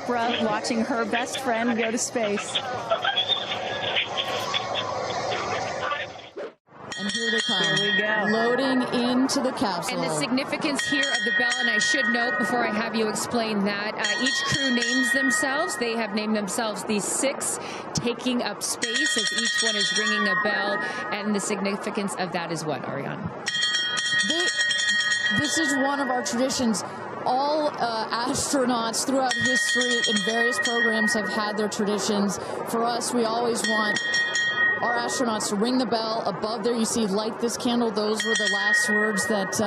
Oprah watching her best friend go to space. And here they come. Here we go. Loading into the capsule. And the significance here of the bell, and I should note before I have you explain that, each crew names themselves. They have named themselves the 6 taking up space as each one is ringing a bell. And the significance of that is what, Ariane? This is one of our traditions. All astronauts throughout history in various programs have had their traditions. For us, we always want our astronauts to ring the bell. Above there, you see light this candle. Those were the last words that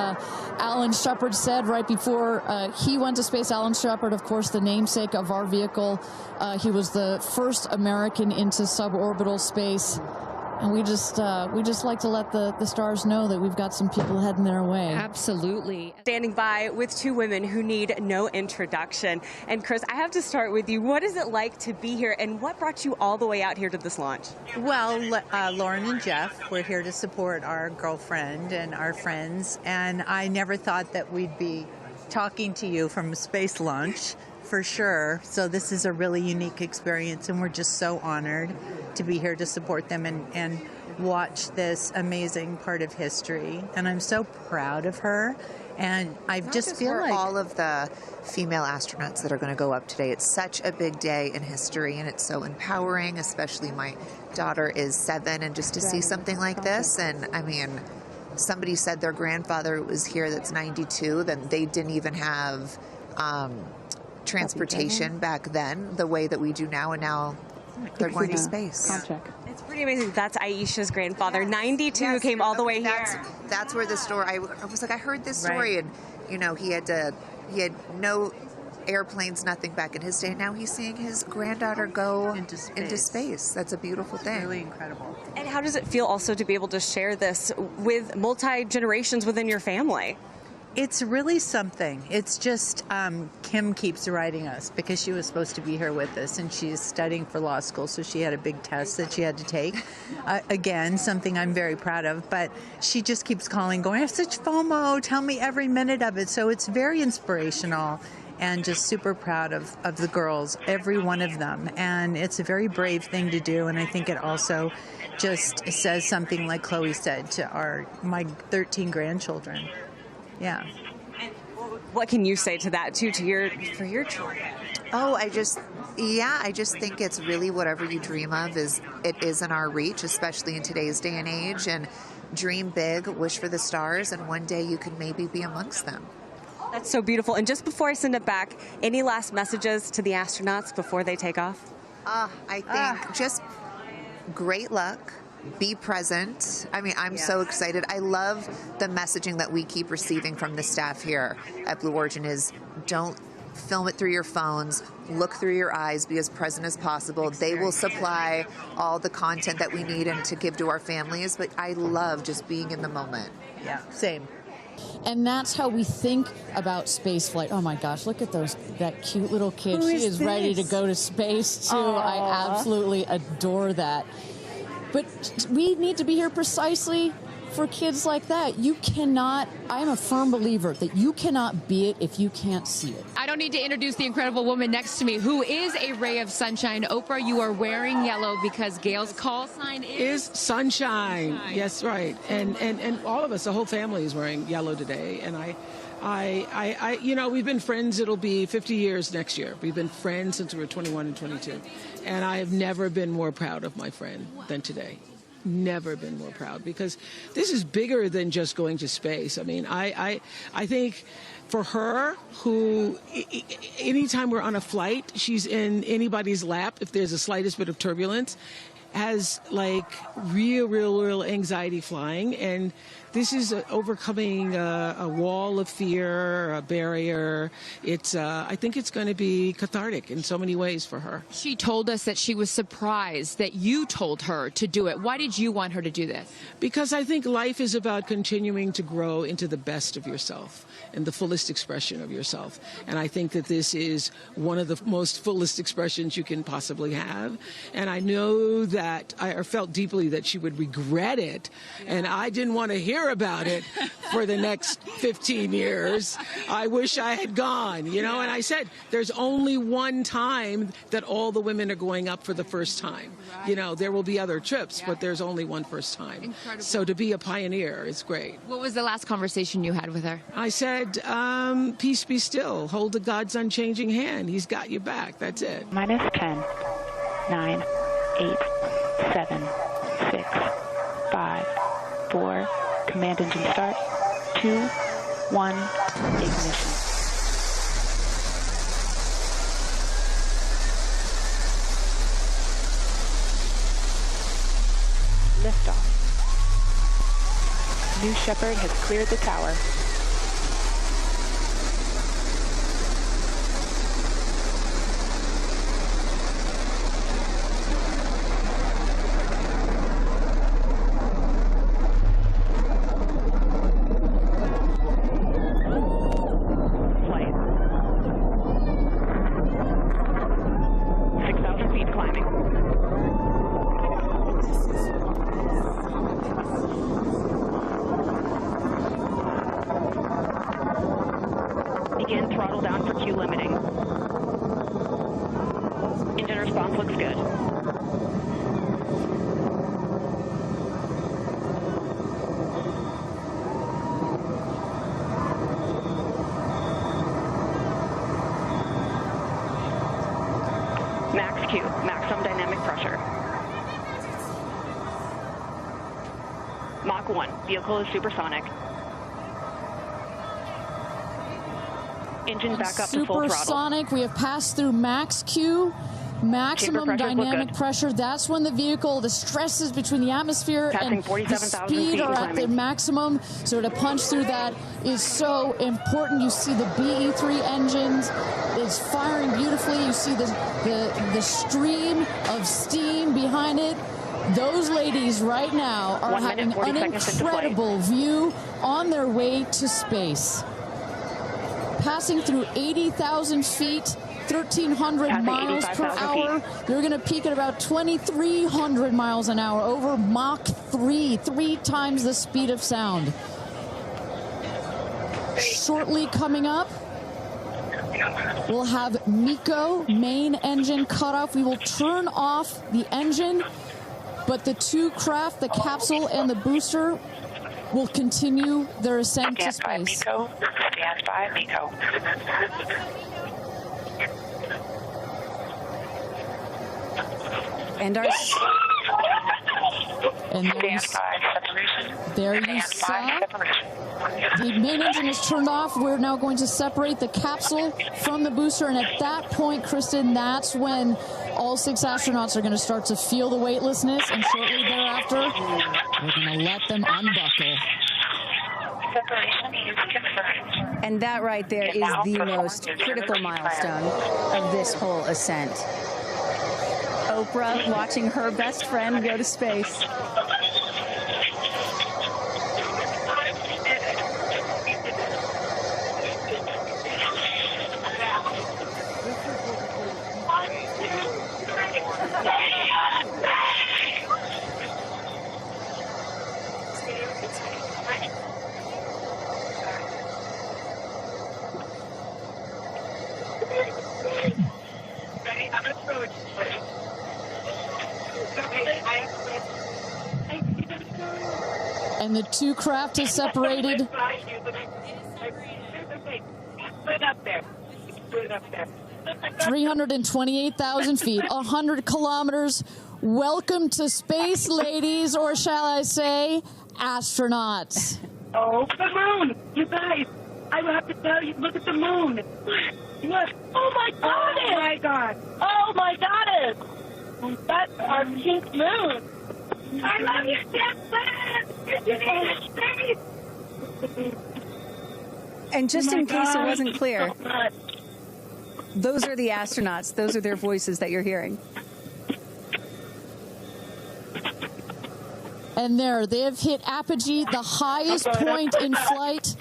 Alan Shepard said right before he went to space. Alan Shepard, of course, the namesake of our vehicle. He was the first American into suborbital space. And we just like to let the stars know that we've got some people heading their way. Absolutely. Standing by with 2 women who need no introduction. And Chris, I have to start with you. What is it like to be here, and what brought you all the way out here to this launch? Well, Lauren and Jeff, we're here to support our girlfriend and our friends. And I never thought that we'd be talking to you from a space launch, for sure. So this is a really unique experience, and we're just so honored to be here to support them and watch this amazing part of history. And I'm so proud of her. And I just feel like all of the female astronauts that are going to go up today. It's such a big day in history, and it's so empowering, especially my daughter is 7, and just to see something like this. And I mean, somebody said their grandfather was here that's 92, then they didn't even have transportation back then the way that we do now, and now they're going to space. It's pretty amazing. That's Aisha's grandfather, 92, came all the way here. That's where the story, I was like, I heard this story, and you know, he had no airplanes, nothing back in his day. Now he's seeing his granddaughter go into space. That's a beautiful thing. Really incredible. And how does it feel also to be able to share this with multi-generations within your family? It's really something. It's just Kim keeps writing us because she was supposed to be here with us, and she's studying for law school, so she had a big test that she had to take. Again, something I'm very proud of, but she just keeps calling, going, I have such FOMO, tell me every minute of it. So it's very inspirational, and just super proud of the girls, every one of them. And it's a very brave thing to do, and I think it also just says something, like Chloe said, to my 13 grandchildren. Yeah. And what can you say to that too, for your children? Oh, I just think it's really whatever you dream of is in our reach, especially in today's day and age. And dream big, wish for the stars, and one day you can maybe be amongst them. That's so beautiful. And just before I send it back, any last messages to the astronauts before they take off? I think just great luck. Be present. I mean, I'm so excited. I love the messaging that we keep receiving from the staff here at Blue Origin is don't film it through your phones, look through your eyes, be as present as possible. They will supply all the content that we need and to give to our families, but I love just being in the moment. Yeah, same. And that's how we think about space flight. Oh my gosh, look at that cute little kid. She is ready to go to space too. Aww. I absolutely adore that. But we need to be here precisely for kids like that. You cannot, I'm a firm believer that you cannot be it if you can't see it. I don't need to introduce the incredible woman next to me who is a ray of sunshine. Oprah, you are wearing yellow because Gayle's call sign is sunshine. Yes, right. And all of us, the whole family is wearing yellow today. And I you know, we've been friends. It'll be 50 years next year. We've been friends since we were 21 and 22. And I have never been more proud of my friend than today. Never been more proud, because this is bigger than just going to space. I mean, I think for her, who anytime we're on a flight, she's in anybody's lap if there's the slightest bit of turbulence, has like real anxiety flying. And this is overcoming a wall of fear, a barrier. I think it's going to be cathartic in so many ways for her. She told us that she was surprised that you told her to do it. Why did you want her to do this? Because I think life is about continuing to grow into the best of yourself and the fullest expression of yourself. And I think that this is one of the most fullest expressions you can possibly have. And I know that I felt deeply that she would regret it. And I didn't want to hear hear about it for the next 15 years. I wish I had gone, you know, and I said, there's only one time that all the women are going up for the first time. Right. You know, there will be other trips, but there's only one first time. Incredible. So to be a pioneer is great. What was the last conversation you had with her? I said, peace be still. Hold the God's unchanging hand. He's got you back. That's it. Minus 10, 9, 8, 7, 6, 5, 4, command engine start, 2, 1, ignition. Liftoff. New Shepard has cleared the tower. Begin throttle down for Q limiting. Engine response looks good. Max Q, maximum dynamic pressure. Mach 1, vehicle is supersonic. Engine back up to full throttle. Supersonic, we have passed through max Q, maximum dynamic pressure. That's when the vehicle, the stresses between the atmosphere and the speed are at their maximum. So to punch through that is so important. You see the BE3 engines, it's firing beautifully. You see the stream of steam behind it. Those ladies right now are having an incredible view on their way to space. Passing through 80,000 feet, 1,300 miles per hour. They're going to peak at about 2,300 miles an hour over Mach 3, 3 times the speed of sound. Shortly coming up, we'll have MECO, main engine cutoff. We will turn off the engine, but the two craft, the capsule and the booster, will continue their ascent to space. Stand by, MECO. And there you saw the main engine is turned off. We're now going to separate the capsule from the booster, and at that point, Kristen, that's when all 6 astronauts are going to start to feel the weightlessness, and shortly thereafter, we're going to let them unbuckle. Separation is confirmed. And that right there is the most critical milestone of this whole ascent. Oprah watching her best friend go to space. And the two craft is separated. 328,000 feet, 100 kilometers. Welcome to space, ladies, or shall I say, astronauts. Oh, the moon! You guys, I have to tell you, look at the moon. Look. Oh, my God! Oh, my God! Oh, my goddess! That's our pink moon. I love you, Jeff Bezos! And just in case it wasn't clear, those are the astronauts. Those are their voices that you're hearing. And there, they have hit apogee, the highest point in flight,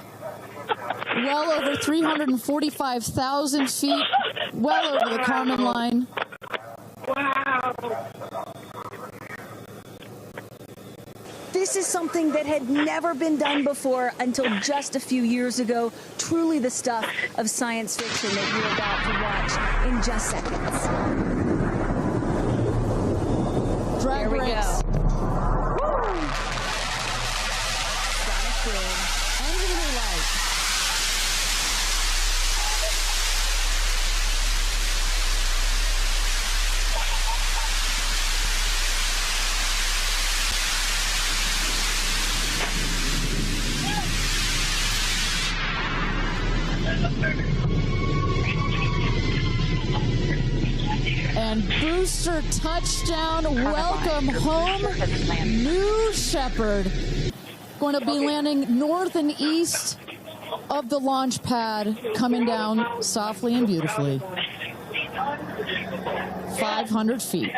well over 345,000 feet, well over the Kármán line. Wow. This is something that had never been done before until just a few years ago. Truly the stuff of science fiction that you're about to watch in just seconds. Drag There we race. go. End of the light. And booster touchdown, welcome home, New Shepard. Going to be landing north and east of the launch pad, coming down softly and beautifully. 500 feet.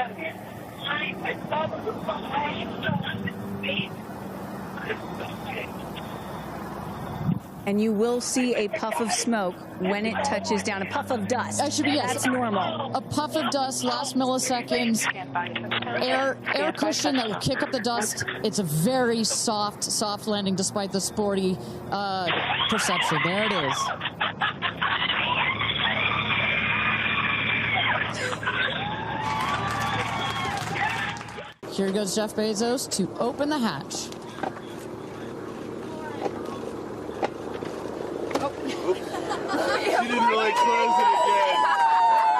And you will see a puff of smoke when it touches down, a puff of dust. That should be, yes. That's normal. A puff of dust, last milliseconds, air cushion that will kick up the dust. It's a very soft landing despite the sporty perception. There it is. Here goes Jeff Bezos to open the hatch. She didn't really close it again.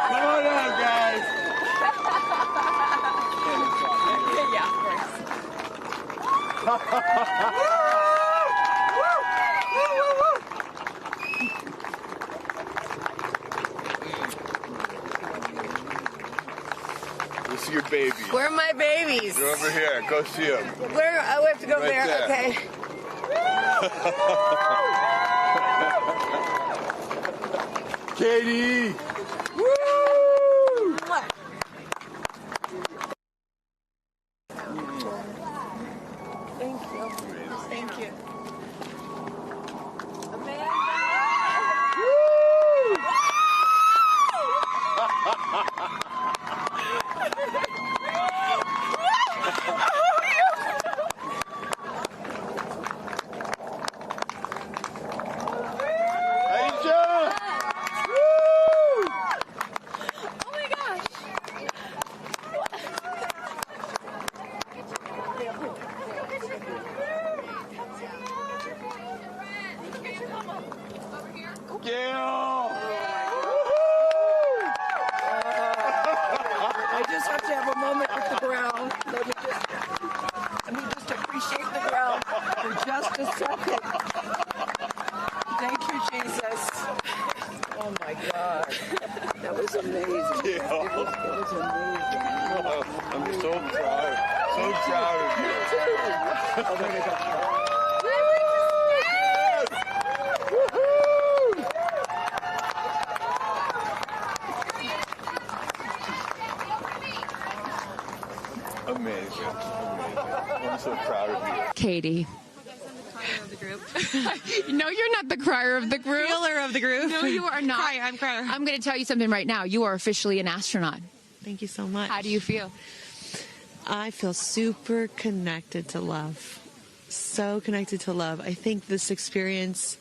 Come on out, guys. We'll see your babies. Where are my babies? They're over here. Go see them. Where? Oh, we have to go Right there. Okay. Katie! Woo! Thank you. Thank you. Amanda! I just have to have a moment with the ground. Let me just appreciate the ground for just a second. Thank you, Jesus. Oh my God. That was amazing. Yeah. It was amazing. Oh, I'm so proud. So proud of you. Me too. Oh, there we go. Amazing. I'm so proud of you. Katie. No, you're not the crier of the group. Feeler of the group. No, you are not. I'm crier. I'm going to tell you something right now. You are officially an astronaut. Thank you so much. How do you feel? I feel super connected to love. So connected to love. I think this experience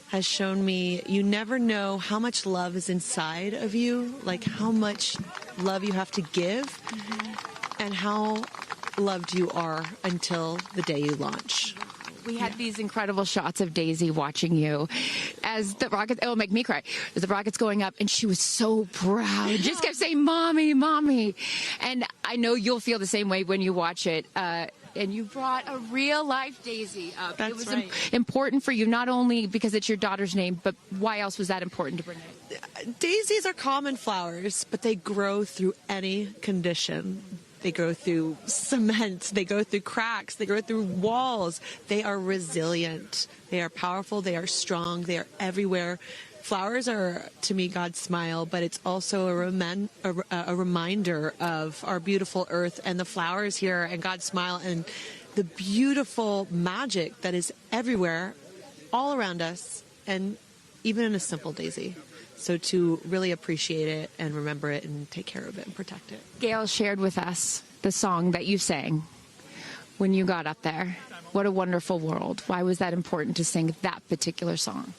has shown me you never know how much love is inside of you, like how much love you have to give, and how loved you are until the day you launch. We had these incredible shots of Daisy watching you as the rocket, it'll make me cry, as the rocket's going up, and she was so proud. Just kept saying, Mommy, Mommy. And I know you'll feel the same way when you watch it. And you brought a real life Daisy up. That's it was right. important for you, not only because it's your daughter's name, but why else was that important to bring it? Daisies are common flowers, but they grow through any condition. They go through cement, they go through cracks, they go through walls. They are resilient. They are powerful, they are strong, they are everywhere. Flowers are, to me, God's smile, but it's also a reminder of our beautiful earth and the flowers here and God's smile and the beautiful magic that is everywhere, all around us, and even in a simple daisy. So to really appreciate it and remember it and take care of it and protect it. Gayle shared with us the song that you sang when you got up there? What a wonderful world. Why was that important to sing that particular song?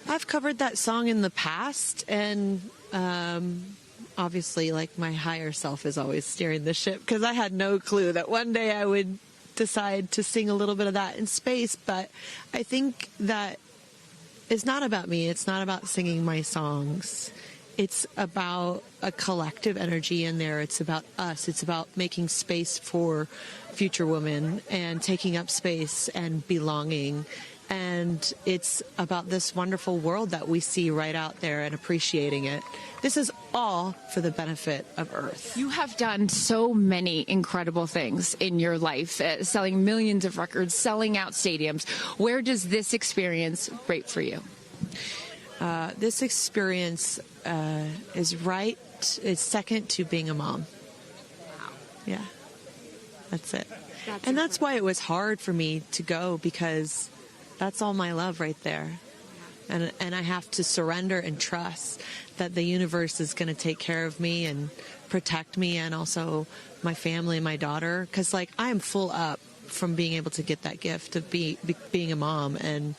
I've covered that song in the past, and obviously, like, my higher self is always steering the ship, because I had no clue that one day I would decide to sing a little bit of that in space. But I think that it's not about me. It's not about singing my songs. It's about a collective energy in there. It's about us. It's about making space for future women and taking up space and belonging. And it's about this wonderful world that we see right out there and appreciating it. This is all for the benefit of Earth. You have done so many incredible things in your life, selling millions of records, selling out stadiums. Where does this experience rate for you? This experience is second to being a mom. Wow. Yeah, that's it. And that's why it was hard for me to go, because that's all my love right there. And I have to surrender and trust that the universe is going to take care of me and protect me, and also my family and my daughter. Because, like, I am full up from being able to get that gift of being a mom. And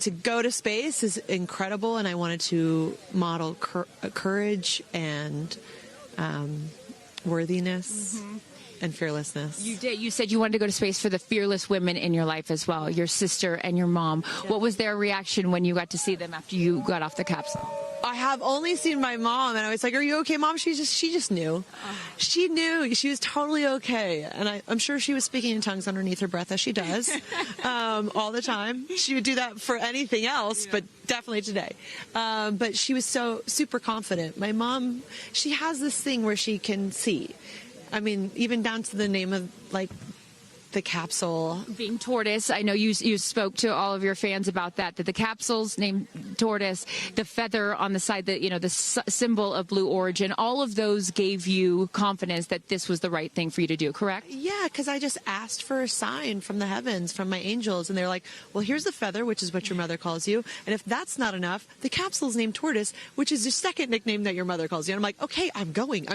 to go to space is incredible. And I wanted to model courage and worthiness. Mm-hmm. And fearlessness. You did. You said you wanted to go to space for the fearless women in your life as well, your sister and your mom. Yeah. What was their reaction when you got to see them after you got off the capsule? I have only seen my mom, and I was like, "Are you okay, Mom?" She just knew. She knew. She was totally okay. And I'm sure she was speaking in tongues underneath her breath, as she does all the time. She would do that for anything else, but definitely today. But she was so super confident. My mom, she has this thing where she can see. I mean, even down to the name of, like, the capsule being tortoise. I know you spoke to all of your fans about that the capsule's named tortoise, the feather on the side, the symbol of Blue Origin, all of those gave you confidence that this was the right thing for you to do, correct? Yeah, because I just asked for a sign from the heavens, from my angels, and they're like, well, here's the feather, which is what your mother calls you, and if that's not enough, the capsule's named Tortoise, which is the second nickname that your mother calls you. And I'm like, okay, I'm going.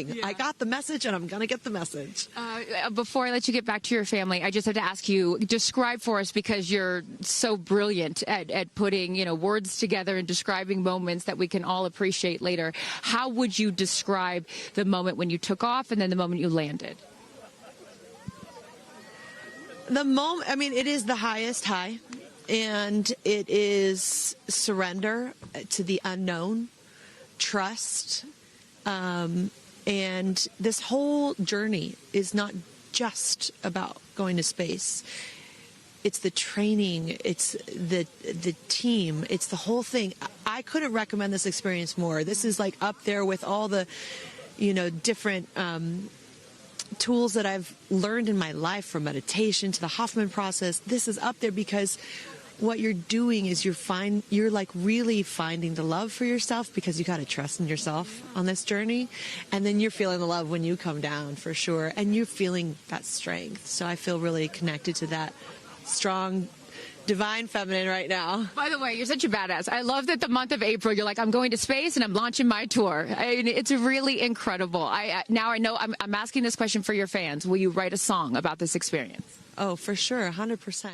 Yeah. I got the message, and I'm gonna get the message. Before I let you get back to your family, I just have to ask you, describe for us, because you're so brilliant at putting, words together and describing moments that we can all appreciate later. How would you describe the moment when you took off and then the moment you landed? The moment, it is the highest high, and it is surrender to the unknown, trust, and this whole journey is not just about going to space. It's the training, it's the team, it's the whole thing. I couldn't recommend this experience more. This is like up there with all the, different tools that I've learned in my life, from meditation to the Hoffman process. This is up there because what you're doing is you're like really finding the love for yourself, because you got to trust in yourself on this journey. And then you're feeling the love when you come down, for sure. And you're feeling that strength. So I feel really connected to that strong, divine feminine right now. By the way, you're such a badass. I love that the month of April, you're like, I'm going to space and I'm launching my tour. It's really incredible. Now I know I'm asking this question for your fans. Will you write a song about this experience? Oh, for sure. 100%.